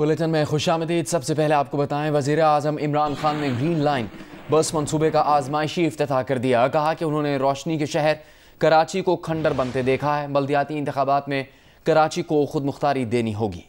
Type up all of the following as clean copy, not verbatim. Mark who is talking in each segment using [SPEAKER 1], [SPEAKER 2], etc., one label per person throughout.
[SPEAKER 1] Bulletin में खुशामदीद। सबसे पहले आपको बताएं, वज़ीर आज़म इमरान खान ने ग्रीन लाइन बस मंसूबे का आजमाइशी इफ्तिताह कर दिया। कहा कि उन्होंने रोशनी के शहर कराची को खंडर बनते देखा है। बल्दियाती इंतखाबात में कराची को खुद मुख्तारी देनी होगी।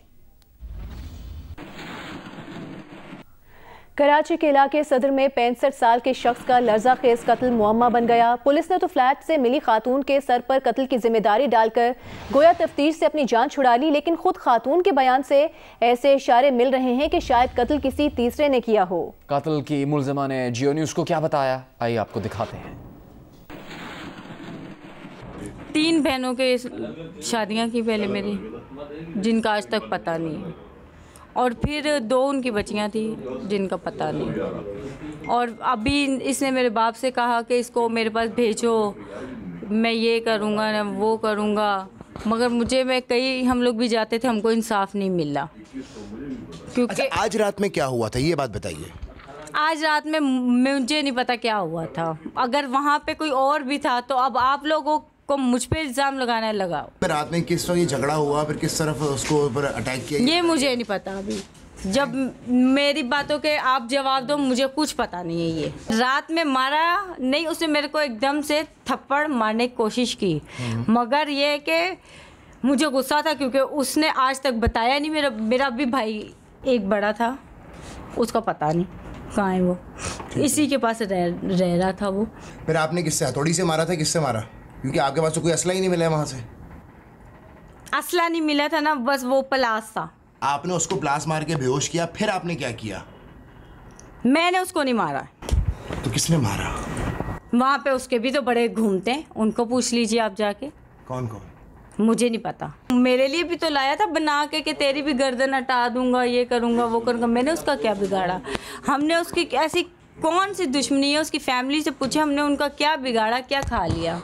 [SPEAKER 2] कराची के इलाके सदर में 65 साल के शख्स का लर्जा खेज कत्ल मुअम्मा बन गया। पुलिस ने तो फ्लैट से मिली खातून के सर पर कत्ल की जिम्मेदारी डालकर गोया तफ्तीश से अपनी जान छुड़ा ली, लेकिन खुद खातून के बयान से ऐसे इशारे मिल रहे हैं कि शायद कत्ल किसी तीसरे ने किया हो।
[SPEAKER 1] कत्ल की मुलजिमा ने जियो न्यूज़ को क्या बताया, आइए आपको दिखाते हैं।
[SPEAKER 3] 3 बहनों के शादियां की पहले मेरी, जिनका आज तक पता नहीं है, और फिर 2 उनकी बच्चियां थी जिनका पता नहीं। और अभी इसने मेरे बाप से कहा कि इसको मेरे पास भेजो, मैं ये करूँगा ना वो करूँगा, मगर हम लोग भी जाते थे, हमको इंसाफ नहीं मिला। क्योंकि
[SPEAKER 4] अच्छा, आज रात में क्या हुआ था ये बात बताइए।
[SPEAKER 3] आज रात में मुझे नहीं पता क्या हुआ था। अगर वहाँ पे कोई और भी था तो अब आप लोगों को मुझ पे इल्ज़ाम लगाने लगाओ।
[SPEAKER 4] रात में किस तरह ये झगड़ा हुआ, फिर किस तरफ उसको ऊपर अटैक किया,
[SPEAKER 3] ये मुझे नहीं पता। अभी जब मेरी बातों के आप जवाब दो, मुझे कुछ पता नहीं है। ये रात में मारा नहीं, उसने मेरे को एकदम से थप्पड़ मारने की कोशिश की, मगर ये कि मुझे गुस्सा था क्योंकि उसने आज तक बताया नहीं। मेरा भी भाई एक बड़ा था, उसका पता नहीं कहाँ है वो, इसी के पास रह रहा था वो।
[SPEAKER 4] फिर आपने किससे, हथौड़ी से मारा था, किससे मारा? क्योंकि आपके पास तो कोई असला ही नहीं मिला है वहाँ से।
[SPEAKER 3] असला नहीं मिला था ना, बस वो प्लास था।
[SPEAKER 4] आपने उसको प्लास मार के बेहोश किया, फिर आपने क्या किया?
[SPEAKER 3] मैंने उसको नहीं मारा।
[SPEAKER 4] तो किसने मारा?
[SPEAKER 3] वहाँ पे उसके भी तो बड़े घूमते हैं, उनको पूछ लीजिए आप जाके।
[SPEAKER 4] कौन कौन?
[SPEAKER 3] मुझे नहीं पता। मेरे लिए भी तो लाया था बना के कि तेरी भी गर्दन हटा दूंगा, ये करूंगा वो करूंगा। मैंने उसका क्या बिगाड़ा? हमने उसकी ऐसी कौन सी दुश्मनी है? उसकी फैमिली से पूछे, हमने उनका क्या बिगाड़ा, क्या खा लिया?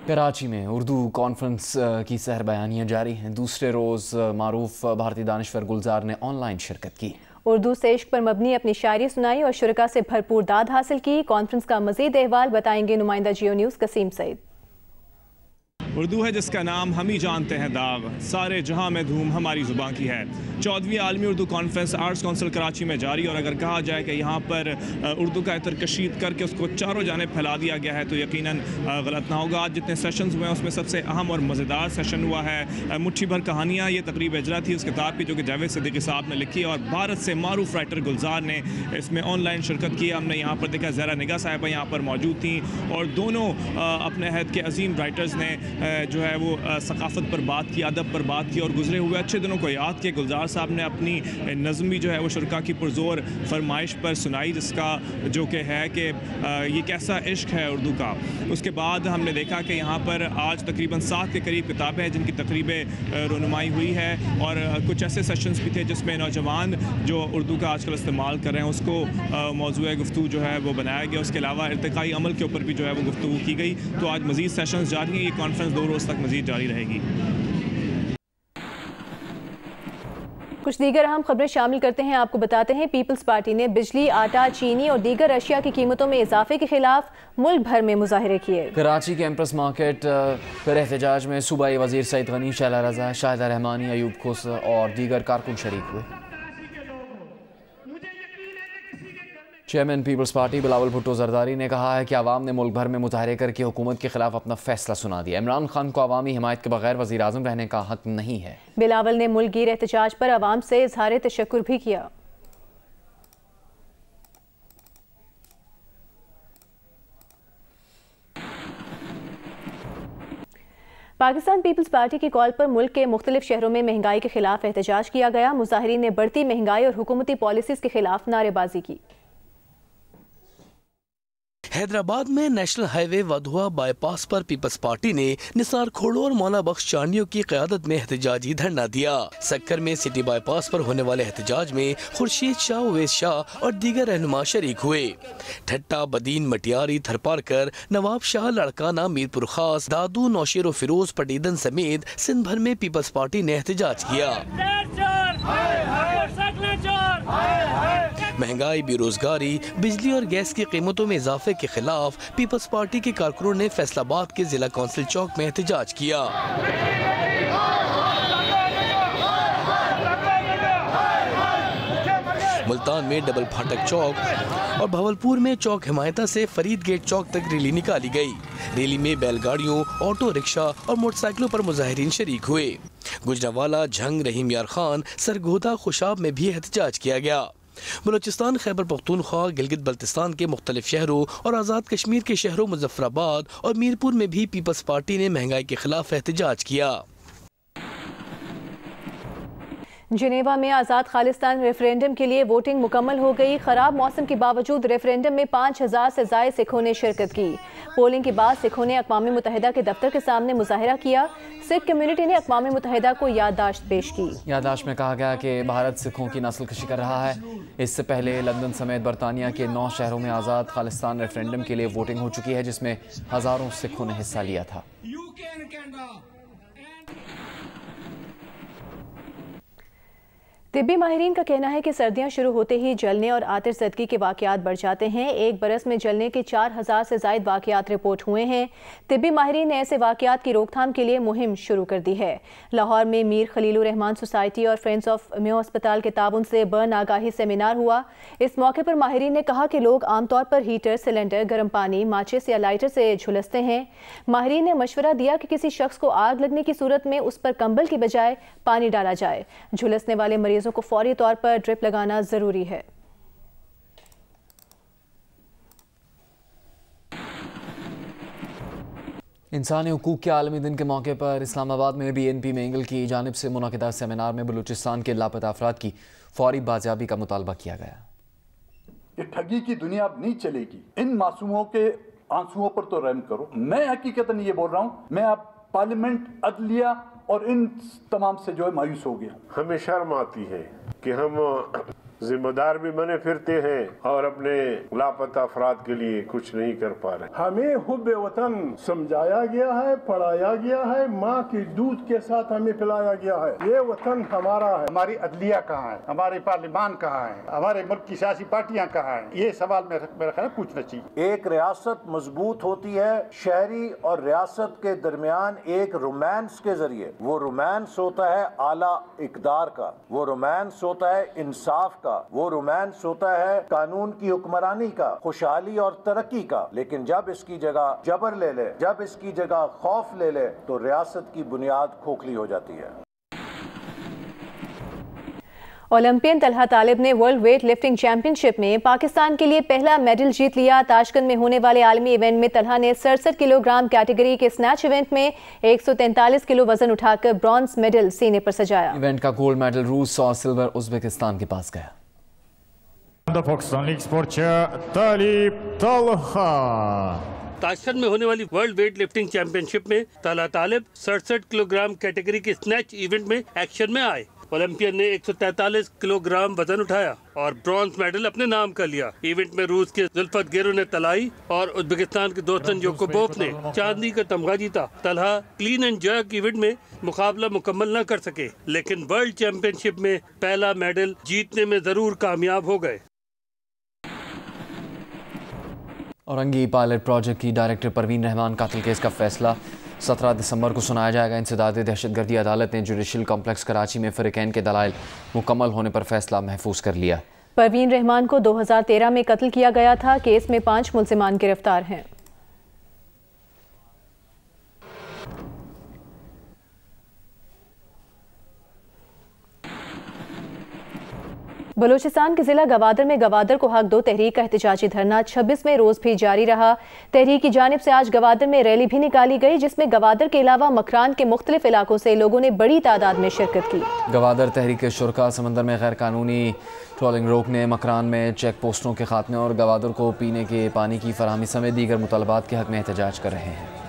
[SPEAKER 1] कराची में उर्दू कॉन्फ्रेंस की सहर बयानियाँ जारी हैं। दूसरे रोज़ मारूफ भारतीय दानिश्वर गुलजार ने ऑनलाइन शिरकत की।
[SPEAKER 2] उर्दू से इश्क पर मबनी अपनी शायरी सुनाई और शुरका से भरपूर दाद हासिल की। कॉन्फ्रेंस का मज़ीद अहवाल बताएंगे नुमाइंदा जियो न्यूज़ कसीम सईद।
[SPEAKER 5] उर्दू है जिसका नाम हम ही जानते हैं दाग, सारे जहां में धूम हमारी ज़ुबान की है। 14वीं आलमी Urdu conference arts council Karachi में जारी, और अगर कहा जाए कि यहाँ पर उर्दू का इतर कशीद करके उसको चारों जानिब फैला दिया गया है तो यकीनन गलत ना होगा। आज जितने सेशंस हुए हैं उसमें सबसे अहम और मज़ेदार सेशन हुआ है मुट्ठी भर कहानियाँ। ये तकरीब इजरा थी उस किताब की जो कि जावेद सिद्दीकी साहब ने लिखी, और भारत से मारूफ राइटर गुलजार ने इसमें ऑनलाइन शिरकत की। हमने यहाँ पर देखा ज़हरा निगाह साहिबा यहाँ पर मौजूद थी, और दोनों अपने अहद के अजीम राइटर्स ने जो है वो सकाफ़त पर बात की, अदब पर बात की, और गुजरे हुए अच्छे दिनों को याद किया। गुलजार साहब ने अपनी नज़म भी जो है वो शुरका की पुरजोर फरमाइश पर सुनाई, जिसका जो कि है कि ये कैसा इश्क है उर्दू का। उसके बाद हमने देखा कि यहाँ पर आज तकरीबन 7 के करीब किताबें हैं जिनकी तकरीबें रोनुमाई हुई है, और कुछ ऐसे सेशंस भी थे जिसमें नौजवान जो उर्दू का आजकल इस्तेमाल कर रहे हैं उसको मौजूद गुफ्तगू जो है वो बनाया गया। उसके अलावा इर्तिकाई अमल के ऊपर भी जो है वो गुफ्तगू की गई। तो आज मज़ीद सेशंस जारी हैं, ये कॉन्फ्रेंस 2 रोज़ तक मज़ीद जारी रहेगी।
[SPEAKER 2] कुछ दीगर अहम खबरें शामिल करते हैं, आपको बताते हैं। पीपल्स पार्टी ने बिजली, आटा, चीनी और दीगर अशिया की कीमतों में इजाफे के खिलाफ मुल्क भर में मुजाहिरे किए।
[SPEAKER 1] कराची के एम्प्रेस मार्केट पर एहतजाज में सूबाई वजीर सईद गनी, शैला रजा, शाहिदा रहमानी, अयूब खुस और दीगर कारकुन शरीक हुए। चेयरमैन पीपल्स पार्टी बिलावल भुट्टो जरदारी ने कहा है कि आवाम ने मुल्क भर में मुजाहरे करके हुकूमत के खिलाफ अपना फैसला सुना दिया। इमरान खान को अवामी हिमायत के बगैर वज़ीर आज़म रहने का हक नहीं है।
[SPEAKER 2] बिलावल ने मुल्क गिर एहतजाज पर आवाम से इजहार तशक्कुर भी किया। पाकिस्तान पीपल्स पार्टी की कॉल पर मुल्क के मुख्तलिफ शहरों में महंगाई के खिलाफ एहतजाज किया गया। मुजाहिरीन ने बढ़ती महंगाई और हुकूमती पॉलिसीज के खिलाफ नारेबाजी की।
[SPEAKER 6] हैदराबाद में नेशनल हाईवे वधुआ बाईपास पर पीपल्स पार्टी ने निसार खोड़ो और मौला बख्श चांडियों की क़यादत में एहतजाजी धरना दिया। सक्कर में सिटी बाईपास पर होने वाले एहतजाज में खुर्शीद शाह, उवैस शाह और दीगर रहनुमा शरीक हुए। ठट्टा, बदीन, मटियारी, थरपारकर, नवाब शाह, लड़काना, मीरपुर खास, दादू, नौशेर, फिरोज, पटीदन समेत सिंध भर में पीपल्स पार्टी ने एहतजाज किया। महंगाई, बेरोजगारी, बिजली और गैस की कीमतों में इजाफे के खिलाफ पीपल्स पार्टी के कारकुनों ने फैसलाबाद के जिला कौंसिल चौक में एहतजाज किया। मुल्तान में डबल फाटक चौक और भवलपुर में चौक हिमायता से फरीद गेट चौक तक रैली निकाली गई। रैली में बैलगाड़ियों, ऑटो रिक्शा और मोटरसाइकिलों पर मुजाहिरीन शरीक हुए। गुजरावाला, झंग, रहीम यार खान, सरगोदा, खुशाब में भी एहतजाज किया गया। बलूचिस्तान, खैबर पख्तूनख्वा, गिलगित बल्तिस्तान के मुख्तलिफ शहरों और आज़ाद कश्मीर के शहरों मुजफ्फराबाद और मीरपुर में भी पीपल्स पार्टी ने महंगाई के खिलाफ एहतजाज किया।
[SPEAKER 2] जिनेवा में आज़ाद खालिस्तान रेफरेंडम के लिए वोटिंग मुकम्मल हो गई। खराब मौसम के बावजूद रेफरेंडम में 5000 से ज़ायद सिखों ने शिरकत की। पोलिंग के बाद सिखों ने अक़वाम मुत्तहिदा के दफ्तर के सामने मुजाहिरा किया। सिख कम्युनिटी ने अक़वाम मुत्तहिदा को याददाश्त पेश की। याददाश्त में कहा गया कि भारत सिखों की नस्ल कशी कर रहा है। इससे पहले लंदन समेत बरतानिया के 9 शहरों में आज़ाद खालिस्तान रेफरेंडम के लिए वोटिंग हो चुकी है, जिसमें हज़ारों सिखों ने हिस्सा लिया था। तिब्बी माहिरीन का कहना है कि सर्दियां शुरू होते ही जलने और आतिशज़दगी के वाक़यात बढ़ जाते हैं। एक बरस में जलने के 4000 से ज़ायद वाक़यात रिपोर्ट हुए हैं। तिब्बी माहिरीन ने ऐसे वाक़यात की रोकथाम के लिए मुहिम शुरू कर दी है। लाहौर में मीर खलीलुर रहमान सोसाइटी और फ्रेंड्स ऑफ मेयो अस्पताल के ताउन से बर्न आगाही सेमिनार हुआ। इस मौके पर माहिरीन ने कहा कि लोग आमतौर पर हीटर, सिलेंडर, गर्म पानी, माचिस या लाइटर से झुलसते हैं। माहिरीन ने मशवरा दिया कि किसी शख्स को आग लगने की सूरत में उस पर कंबल की बजाय पानी डाला जाए। झुलसने वाले मरीजों को फौरी तौर पर ड्रिप लगाना जरूरी है।
[SPEAKER 1] इंसानी हुकूक के आलमी दिन के मौके पर इस्लामाबाद में BNP मेंगल की जानिब से मुनक़िदा सेमिनार में बलूचिस्तान के लापता अफराद की फौरी बाजियाबी का मुतालबा किया गया।
[SPEAKER 7] ये ठगी की दुनिया अब नहीं चलेगी। इन मासूमों के आंसुओं पर तो रहम करो। मैं हकीकतन ये बोल रहा हूँ, मैं अब पार्लियामेंट, अदलिया और इन तमाम से जो है मायूस हो गया।
[SPEAKER 8] हमें शर्म आती है कि हम जिम्मेदार भी बने फिरते हैं और अपने लापता अफराद के लिए कुछ नहीं कर पा रहे।
[SPEAKER 9] हमें हुब्बे वतन समझाया गया है, पढ़ाया गया है, माँ के दूध के साथ हमें पिलाया गया है। ये वतन हमारा है।
[SPEAKER 10] हमारी अदलिया कहाँ है, हमारे पार्लियामान कहाँ है, हमारे मुल्क की सियासी पार्टियाँ कहाँ हैं, ये सवाल मेरा ख्याल पूछना चाहिए।
[SPEAKER 11] एक रियासत मजबूत होती है शहरी और रियासत के दरमियान एक रोमांस के जरिए। वो रोमांस होता है आला इक़दार का, वो रोमांस होता है इंसाफ का, वो रोमांस होता है कानून की हुक्मरानी का, खुशहाली और तरक्की का। लेकिन जब इसकी जगह जबर ले ले, जब इसकी जगह खौफ ले ले, तो रियासत की बुनियाद खोखली हो जाती है।
[SPEAKER 2] ओलंपियन तलहा तालिब ने वर्ल्ड वेट लिफ्टिंग चैंपियनशिप में पाकिस्तान के लिए पहला मेडल जीत लिया। ताशकंद में होने वाले आलमी इवेंट में तलहा ने 67 किलोग्राम कैटेगरी के स्नैच इवेंट में 143 किलो वजन उठाकर ब्रॉन्ज मेडल सीने पर सजाया।
[SPEAKER 1] इवेंट का गोल्ड मेडल रूस और सिल्वर उज़्बेकिस्तान के पास गया।
[SPEAKER 12] ताशकंद में होने वाली वर्ल्ड वेट लिफ्टिंग चैंपियनशिप में तलहा तालिब 67 किलोग्राम कैटेगरी के स्नैच इवेंट में एक्शन में आए। ओलंपियन ने 143 किलोग्राम वजन उठाया और ब्रॉन्ज मेडल अपने नाम कर लिया। इवेंट में रूस के जुल्फत गेरो ने तलाई और उज़्बेकिस्तान के दोस्तन जोकोबोव ने चांदी का तमगा जीता। Talha clean and jerk event में मुकाबला मुकम्मल न कर सके, लेकिन वर्ल्ड चैंपियनशिप में पहला मेडल जीतने में जरूर कामयाब हो गए।
[SPEAKER 1] औरंगी पायलट प्रोजेक्ट की डायरेक्टर परवीन रहमान कातिल केस का फैसला 17 दिसंबर को सुनाया जाएगा। इंसदाद दहशतगर्दी अदालत ने जुडिशल कॉम्प्लेक्स कराची में फ़रीक़ैन के दलाइल मुकम्मल होने पर फैसला महफूज कर लिया।
[SPEAKER 2] परवीन रहमान को 2013 में कत्ल किया गया था। केस में 5 मुल्ज़िमान गिरफ्तार हैं। बलूचिस्तान के जिला गवादर में गवादर को हक दो तहरीक का एहतजाजी धरना 26वें रोज भी जारी रहा। तहरीक की जानिब से आज गवादर में रैली भी निकाली गई, जिसमें गवादर के अलावा मकरान के मुख्तलिफ इलाकों से लोगों ने बड़ी तादाद में शिरकत की।
[SPEAKER 1] गवादर तहरीक के शुरका समंदर में गैर कानूनी ट्रॉलिंग रोकने, मकरान में चेक पोस्टों के खात्मे और गवादर को पीने के पानी की फराहमी समेत दीगर मुतालबात के हक में एहतजाज कर रहे हैं।